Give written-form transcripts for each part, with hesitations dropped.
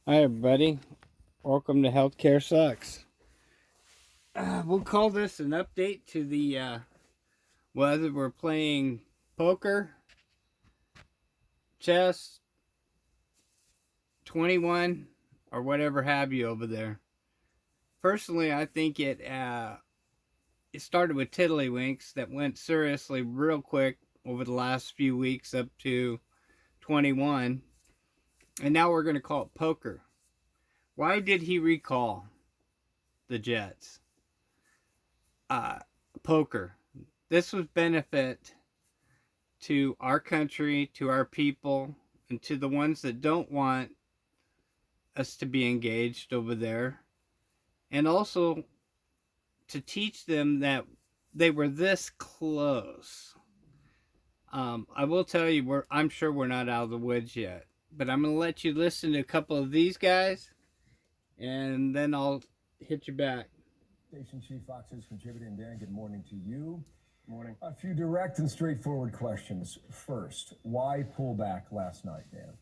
Hi, everybody. Welcome to Healthcare Sucks. We'll call this an update to the whether we're playing poker, chess, 21, or whatever have you over there. Personally, I think it started with tiddlywinks that went seriously real quick over the last few weeks up to 21, and now we're going to call it poker. Why did he recall the Jets? Poker. This was benefit to our country, to our people, and to the ones that don't want us to be engaged over there, and also to teach them that they were this close. I will tell you, I'm sure we're not out of the woods yet, but I'm going to let you listen to a couple of these guys, and then I'll hit you back. Station Chief Fox News contributor, and Dan, good morning to you. Morning. A few direct and straightforward questions. First, why pull back last night, Dan?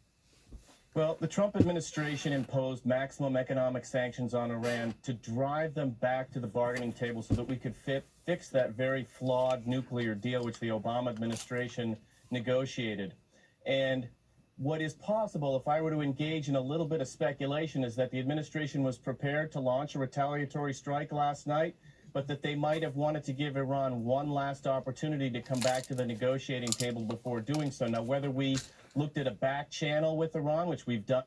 Well, the Trump administration imposed maximum economic sanctions on Iran to drive them back to the bargaining table so that we could fix that very flawed nuclear deal which the Obama administration negotiated. And what is possible, if I were to engage in a little bit of speculation, is that the administration was prepared to launch a retaliatory strike last night, but that they might have wanted to give Iran one last opportunity to come back to the negotiating table before doing so. Now, whether we looked at a back channel with Iran, which we've done.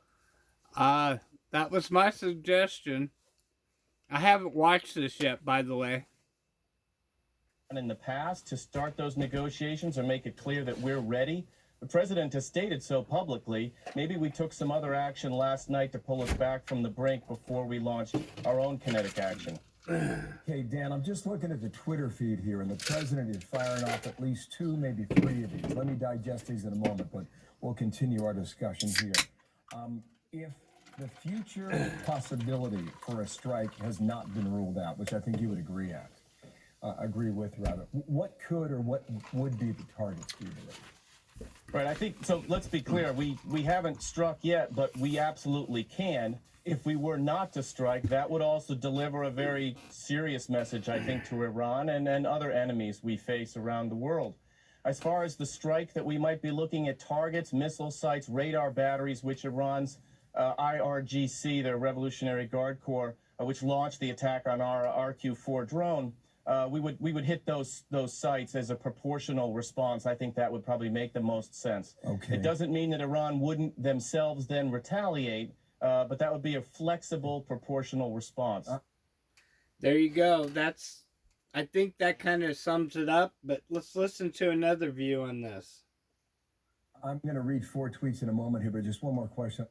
That was my suggestion. I haven't watched this yet, by the way. In the past to start those negotiations or make it clear that we're ready. The president has stated so publicly. Maybe we took some other action last night to pull us back from the brink before we launched our own kinetic action. Okay, Dan, I'm just looking at the Twitter feed here, and the president is firing off at least two, maybe three of these. Let me digest these in a moment, but we'll continue our discussion here. If the future possibility for a strike has not been ruled out, which I think you would agree with, what could or what would be the targets, do you believe? Right, I think, so let's be clear, we haven't struck yet, but we absolutely can. If we were not to strike, that would also deliver a very serious message, I think, to Iran and other enemies we face around the world. As far as the strike that we might be looking at targets, missile sites, radar batteries, which Iran's IRGC, their Revolutionary Guard Corps, which launched the attack on our RQ-4 drone, we would hit those sites as a proportional response. I think that would probably make the most sense. Okay. It doesn't mean that Iran wouldn't themselves then retaliate, but that would be a flexible, proportional response. There you go. I think that kind of sums it up, but let's listen to another view on this. I'm going to read 4 tweets in a moment here, but just one more question.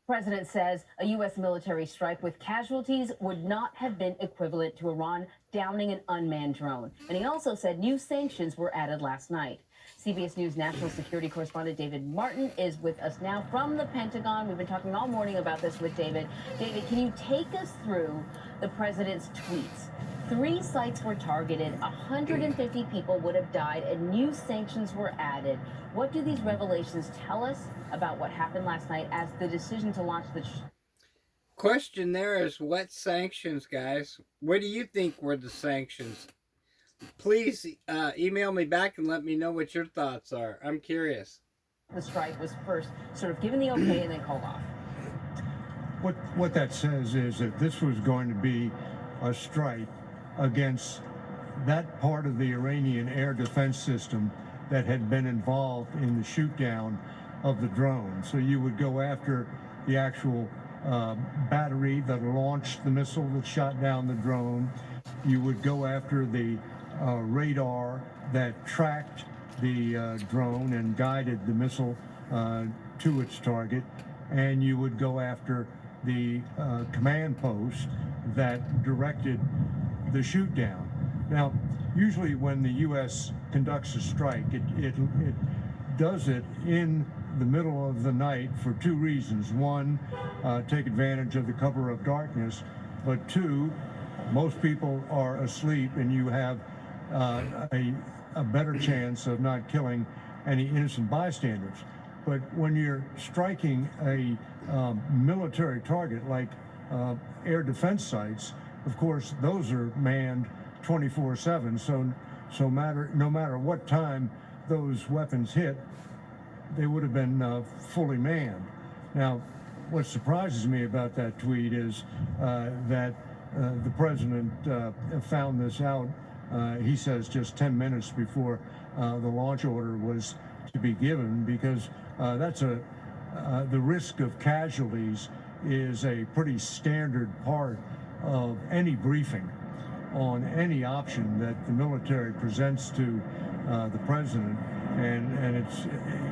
President says a U.S. military strike with casualties would not have been equivalent to Iran downing an unmanned drone. And he also said new sanctions were added last night. CBS News national security correspondent David Martin is with us now from the Pentagon. We've been talking all morning about this with David. David, can you take us through the president's tweets? 3 sites were targeted, 150 people would have died, and new sanctions were added. What do these revelations tell us about what happened last night as the decision to launch the... Question there is, what sanctions, guys? What do you think were the sanctions? Please email me back and let me know what your thoughts are. I'm curious. The strike was first sort of given the okay and then called off. What that says is that this was going to be a strike against that part of the Iranian air defense system that had been involved in the shoot down of the drone. So you would go after the actual battery that launched the missile that shot down the drone. You would go after the radar that tracked the drone and guided the missile to its target, and you would go after the command post that directed the shoot down. Now, usually when the U.S. conducts a strike, it does it in the middle of the night for 2 reasons. One, take advantage of the cover of darkness, but 2, most people are asleep and you have a better chance of not killing any innocent bystanders. But when you're striking a military target like air defense sites, of course, those are manned 24/7. So no matter what time those weapons hit, they would have been fully manned. Now, what surprises me about that tweet is that the president found this out, he says, just 10 minutes before the launch order was to be given, because the risk of casualties is a pretty standard part of any briefing on any option that the military presents to the president, and it's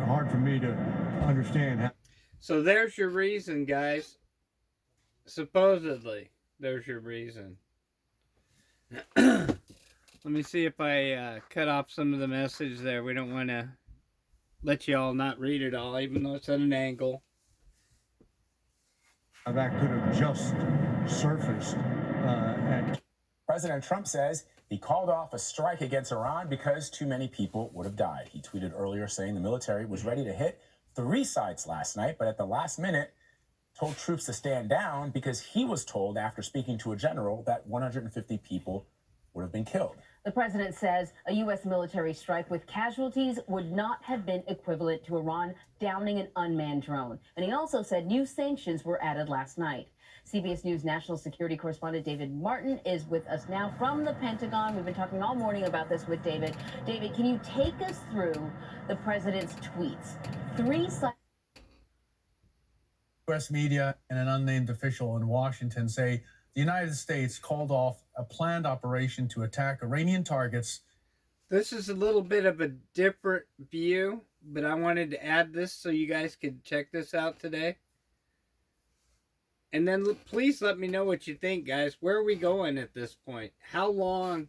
hard for me to understand how. So there's your reason, guys. Supposedly, there's your reason. Let me see if I cut off some of the message there. We don't want to let you all not read it all, even though it's at an angle. That could have just surfaced at. President Trump says he called off a strike against Iran because too many people would have died. He tweeted earlier saying the military was ready to hit 3 sites last night, but at the last minute told troops to stand down because he was told after speaking to a general that 150 people would have been killed. The president says a U.S. military strike with casualties would not have been equivalent to Iran downing an unmanned drone. And he also said new sanctions were added last night. CBS News national security correspondent David Martin is with us now from the Pentagon. We've been talking all morning about this with David. David, can you take us through the president's tweets? 3 sites. U.S. media and an unnamed official in Washington say the United States called off a planned operation to attack Iranian targets. This is a little bit of a different view, but I wanted to add this so you guys could check this out today. And then please let me know what you think, guys. Where are we going at this point? How long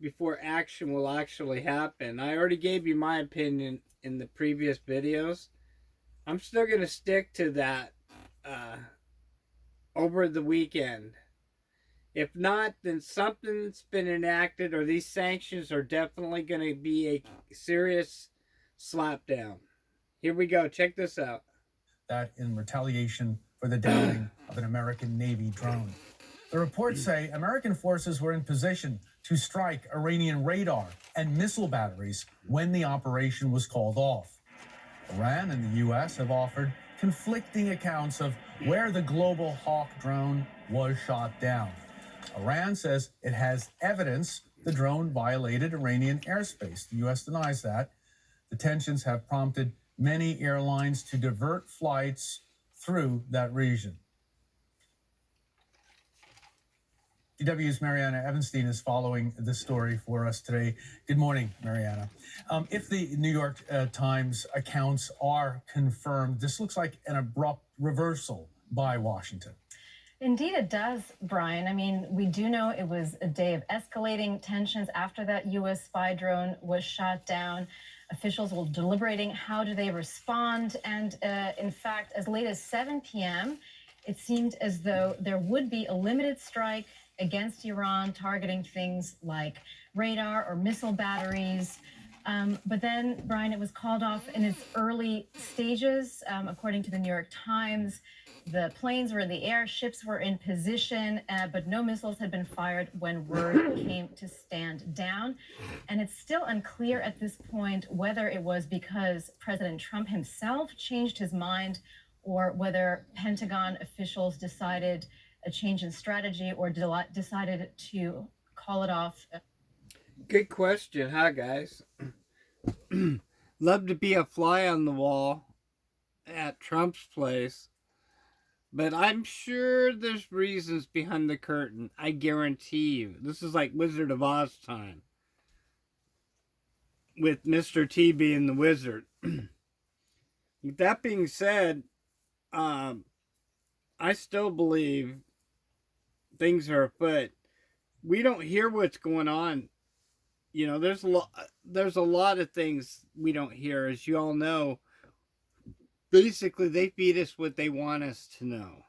before action will actually happen? I already gave you my opinion in the previous videos. I'm still going to stick to that over the weekend. If not, then something's been enacted, or these sanctions are definitely going to be a serious slapdown. Here we go. Check this out. That in retaliation for the downing of an American Navy drone. The reports say American forces were in position to strike Iranian radar and missile batteries when the operation was called off. Iran and the U.S. have offered conflicting accounts of where the Global Hawk drone was shot down. Iran says it has evidence the drone violated Iranian airspace. The U.S. denies that. The tensions have prompted many airlines to divert flights through that region. DW's Mariana Evanstein is following this story for us today. Good morning, Mariana. If the New York Times accounts are confirmed, this looks like an abrupt reversal by Washington. Indeed, it does, Brian. I mean, we do know it was a day of escalating tensions after that U.S. spy drone was shot down. Officials were deliberating how do they respond. And in fact, as late as 7 p.m., it seemed as though there would be a limited strike against Iran, targeting things like radar or missile batteries. But then, Brian, it was called off in its early stages. According to the New York Times, the planes were in the air, ships were in position, but no missiles had been fired when word came to stand down. And it's still unclear at this point whether it was because President Trump himself changed his mind or whether Pentagon officials decided a change in strategy or decided to call it off. Good question, huh, guys? Love to be a fly on the wall at Trump's place, but I'm sure there's reasons behind the curtain. I guarantee you. This is like Wizard of Oz time, with Mr. T being the wizard. With that being said, I still believe things are afoot. We don't hear what's going on. You know, there's a lot of things we don't hear. As you all know, basically they feed us what they want us to know.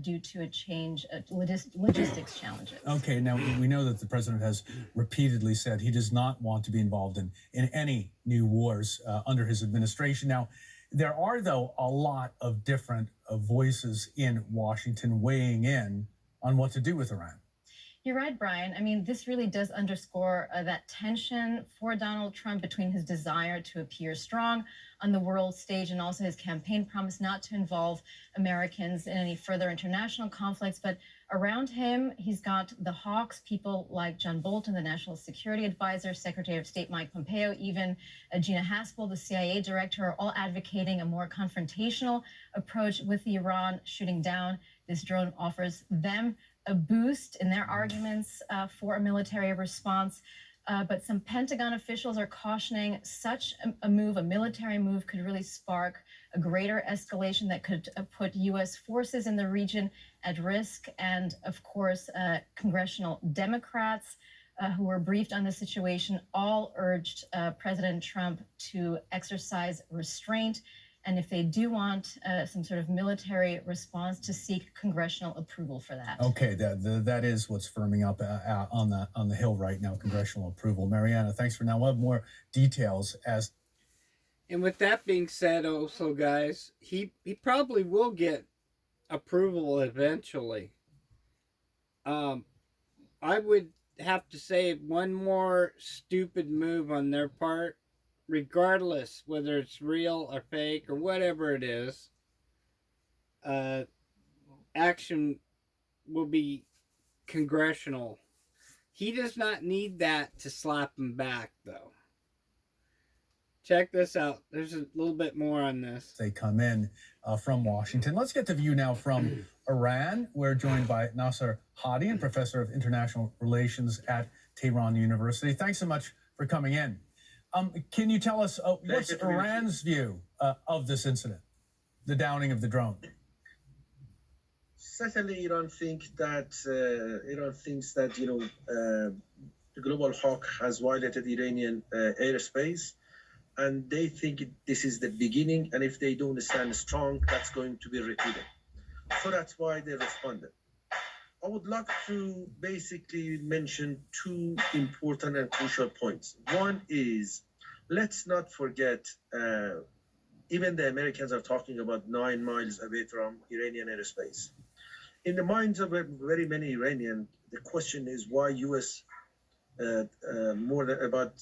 due to a change, logistics challenges. Okay, now we know that the president has repeatedly said he does not want to be involved in any new wars under his administration. Now, there are, though, a lot of different voices in Washington weighing in on what to do with Iran. You're right, Brian. I mean, this really does underscore that tension for Donald Trump between his desire to appear strong on the world stage and also his campaign promise not to involve Americans in any further international conflicts. But around him, he's got the hawks, people like John Bolton, the National Security Advisor, Secretary of State Mike Pompeo, even Gina Haspel, the CIA director, are all advocating a more confrontational approach with the Iran shooting down. This drone offers them a boost in their arguments for a military response. But some Pentagon officials are cautioning such a move, a military move, could really spark a greater escalation that could put U.S. forces in the region at risk. And of course, congressional Democrats who were briefed on the situation all urged President Trump to exercise restraint. And if they do want some sort of military response, to seek congressional approval for that. Okay, that is what's firming up on the Hill right now, congressional approval. Mariana, thanks for now. We'll have more details as. And with that being said, also, guys, he probably will get approval eventually. I would have to say one more stupid move on their part, regardless whether it's real or fake or whatever it is, action will be congressional. He does not need that to slap him back, though. Check this out. There's a little bit more on this. They come in from Washington. Let's get the view now from Iran. We're joined by Nasser Hadian, professor of international relations at Tehran University. Thanks so much for coming in. Can you tell us what's Iran's view of this incident, the downing of the drone? Certainly, Iran thinks that the global hawk has violated Iranian airspace, and they think this is the beginning. And if they don't stand strong, that's going to be repeated. So that's why they responded. I would like to basically mention two important and crucial points. One is, let's not forget, even the Americans are talking about 9 miles away from Iranian airspace. In the minds of very many Iranians, the question is why U.S. More than about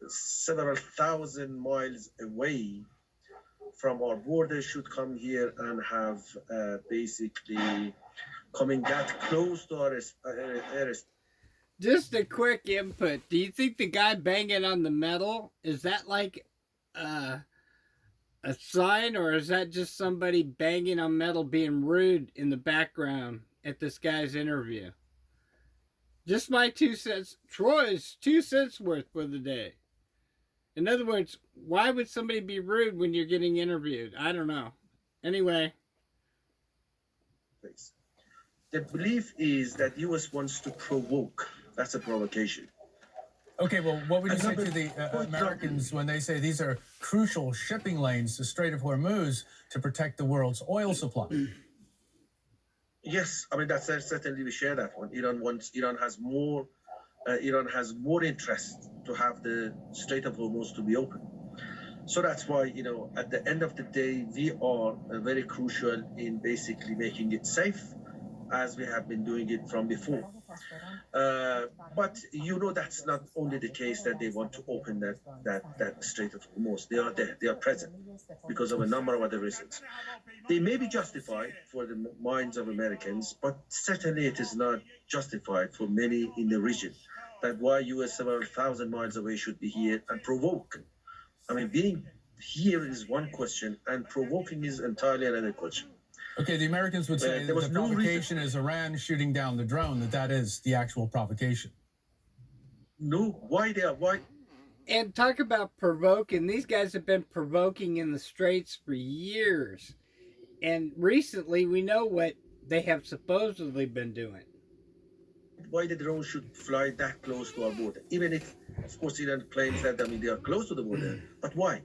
several thousand miles away from our border should come here and have basically coming that close to our airspace. Just a quick input. Do you think the guy banging on the metal, is that like a sign, or is that just somebody banging on metal being rude in the background at this guy's interview? Just my 2 cents. Troy's 2 cents worth for the day. In other words, why would somebody be rude when you're getting interviewed? I don't know. Anyway. The belief is that U.S. wants to provoke. That's a provocation. Okay, well, what would you say to the Americans when they say these are crucial shipping lanes, the Strait of Hormuz, to protect the world's oil supply? Yes, I mean that's certainly we share that one. Iran has more interest to have the Strait of Hormuz to be open. So that's why, at the end of the day, we are very crucial in basically making it safe, as we have been doing it from before. But that's not only the case that they want to open that Strait of Hormuz. They are there, they are present because of a number of other reasons. They may be justified for the minds of Americans, but certainly it is not justified for many in the region. That why U.S. several thousand miles away should be here and provoke. I mean, being here is one question, and provoking is entirely another question. Okay, the Americans would say that the provocation is Iran shooting down the drone, that is the actual provocation. No, why? And talk about provoking. These guys have been provoking in the Straits for years. And recently, we know what they have supposedly been doing. Why the drone should fly that close to our border? Even if, of course, Iran claims that, they are close to the border. But why?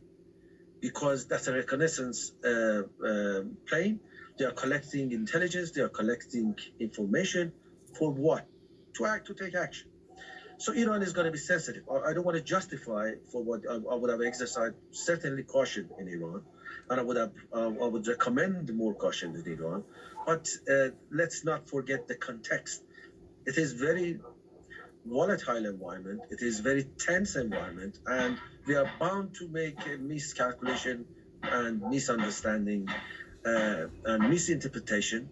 Because that's a reconnaissance plane. They are collecting intelligence, they are collecting information. For what? To take action. So Iran is going to be sensitive. I don't want to justify for what I would have exercised certainly caution in Iran, and I would recommend more caution in Iran. But let's not forget the context. It is very volatile environment. It is very tense environment, and we are bound to make a miscalculation and misunderstanding and misinterpretation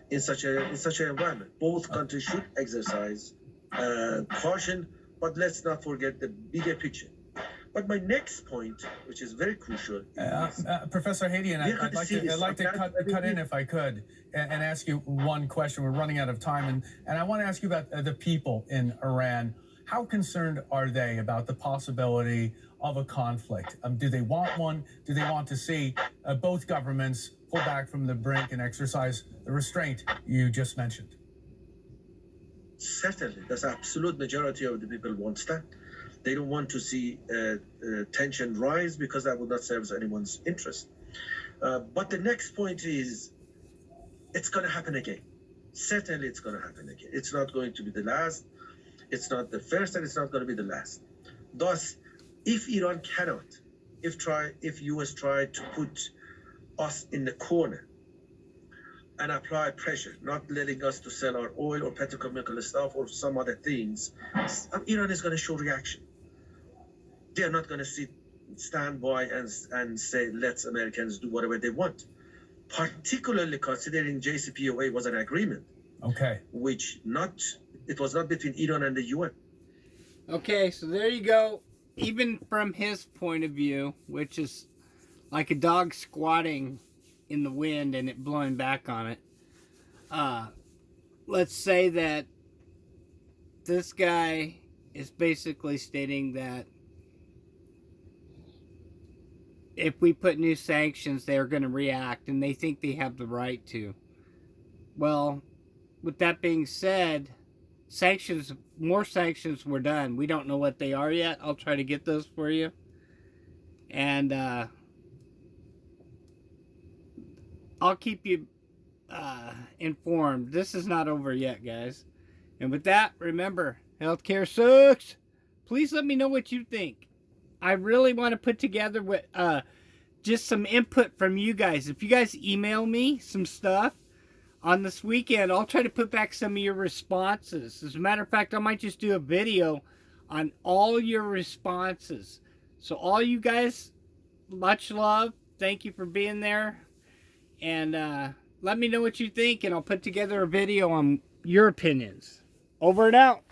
in such an environment. Both countries should exercise caution, but let's not forget the bigger picture. But my next point, which is very crucial, is Professor Hadian, I'd like to cut in if I could and ask you one question. We're running out of time, and I want to ask you about the people in Iran. How concerned are they about the possibility of a conflict? Do they want one? Do they want to see both governments pull back from the brink and exercise the restraint you just mentioned? Certainly, the absolute majority of the people want that. They don't want to see tension rise because that would not serve anyone's interest. But the next point is, it's going to happen again. Certainly, it's going to happen again. It's not going to be the last. It's not the first, and it's not going to be the last. Thus, if Iran cannot, if US try to put us in the corner and apply pressure, not letting us to sell our oil or petrochemical stuff or some other things, Iran is going to show reaction. They are not going to stand by and say, let's Americans do whatever they want. Particularly considering JCPOA was an agreement. Okay. It was not between Iran and the UN. Okay, so there you go. Even from his point of view, which is like a dog squatting in the wind and it blowing back on it. Let's say that this guy is basically stating that if we put new sanctions, they're going to react, and they think they have the right to. Well, with that being said, more sanctions were done. We don't know what they are yet. I'll try to get those for you. And I'll keep you informed. This is not over yet, guys. And with that, remember, healthcare sucks. Please let me know what you think. I really want to put together just some input from you guys. If you guys email me some stuff on this weekend, I'll try to put back some of your responses. As a matter of fact, I might just do a video on all your responses. So all you guys, much love. Thank you for being there. And let me know what you think, and I'll put together a video on your opinions. Over and out.